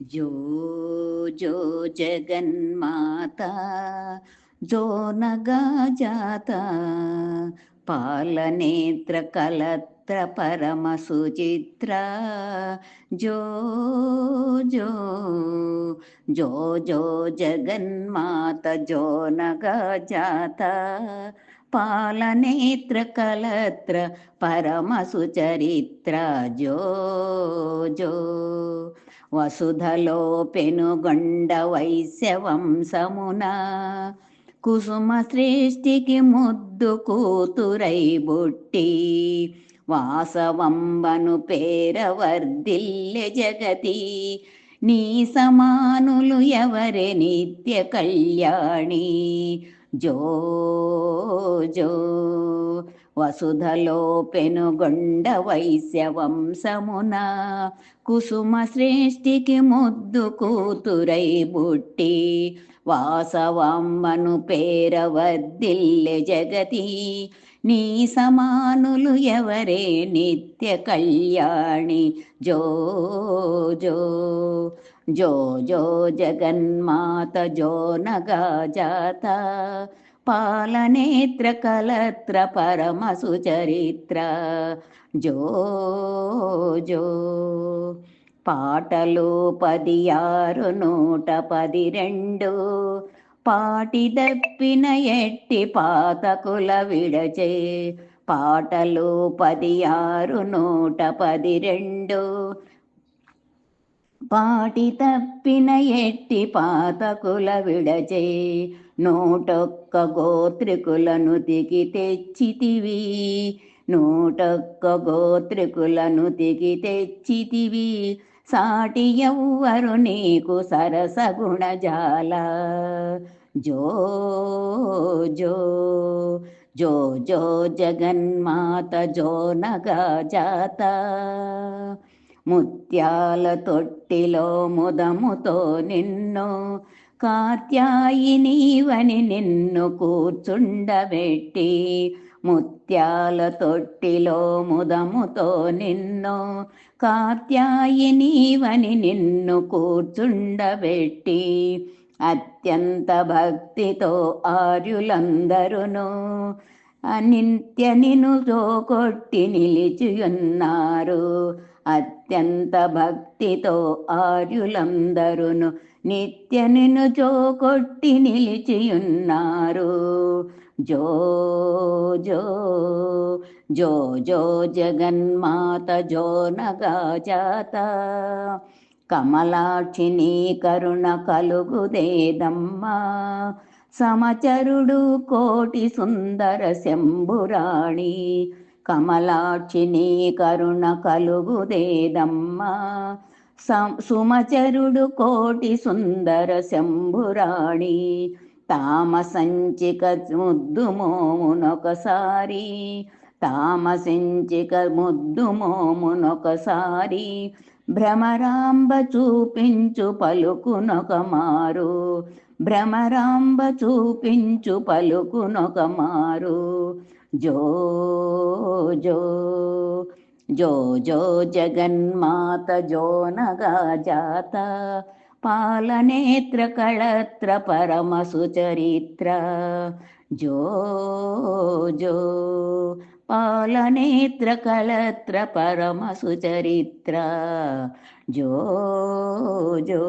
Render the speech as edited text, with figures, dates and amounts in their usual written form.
जो जो जगन्माता जो नगा जाता पालनेत्र कलत्र परम सुचित्रा जो जो जो जो जगन्माता जो नगा जाता पालनेत्र कलत्र परम सुचरित्र जो जो వసుధలో పెనుగొండ వైశ్యవంశమున కుసుమ శ్రేష్ఠికి ముద్దు కూతురై బుట్టి వాసవంబను పేరవర్దిల్లె జగతి నీ సమానులు ఎవరె నిత్య కళ్యాణి జో జో వసుధలో పెనుగొండ వైశ్యవంశమున కుసుమ శ్రేష్ఠికి ముద్దు కూతురై బుట్టి వాసవమ్మను పేరవర్దిల్లె జగతి నీ సమానులు ఎవరే నిత్య కళ్యాణి జో జో జో జో జగన్మాత జో నగా జాత పాలనేత్ర కలత్ర పరమ సుచరిత్ర జో జో పాటలు 16 112 పాటి దప్పిన ఎట్టి పాతకుల విడచే పాటలు 16 112 పాటి తప్పిన ఎట్టి పాతకుల విడచే 101 గోత్రికులను దిగి తెచ్చితివి 101 గోత్రికులను దిగి తెచ్చితివి సాటి ఎవ్వరు నీకు సరస గుణజాల జో జో జో జో జగన్మాత జో నగా జాత ముత్యాల తొట్టిలో ముదముతో నిన్ను కాత్యాయినీవని నిన్ను కూర్చుండబెట్టి ముత్యాల తొట్టిలో ముదముతో నిన్ను కాత్యాయినీవని నిన్ను కూర్చుండబెట్టి అత్యంత భక్తితో ఆర్యులందరును నిత్య నిను జోకొట్టి నిలిచియున్నారు అత్యంత భక్తితో ఆర్యులందరును నిత్య నిన్ను జోకొట్టి నిలిచియున్నారు జో జో జో జో జగన్మాత జో నగా జాత కమలాక్షి నీ కరుణ కలుగుదేదమ్మా సమచరుడు కోటి సుందర శంభురాణి కమలాక్షి నీ కరుణ కలుగుదేదమ్మా సుమచరుడు కోటి సుందర శంభురాణి తామసంచిక ముద్దు మోమునొకసారి తామసించిక ముద్దు మోమునొకసారి భ్రమరాంబ చూపించు పలుకునొక మారు భ్రమరాంబ చూపించు పలుకునొక మారు జో జో జో జో జగన్మాత జో నగా జాత పాలనేత్ర కళత్ర పరమ సుచరిత్ర జో జో పాలనేత్ర కళత్ర పరమ సుచరిత్ర జో జో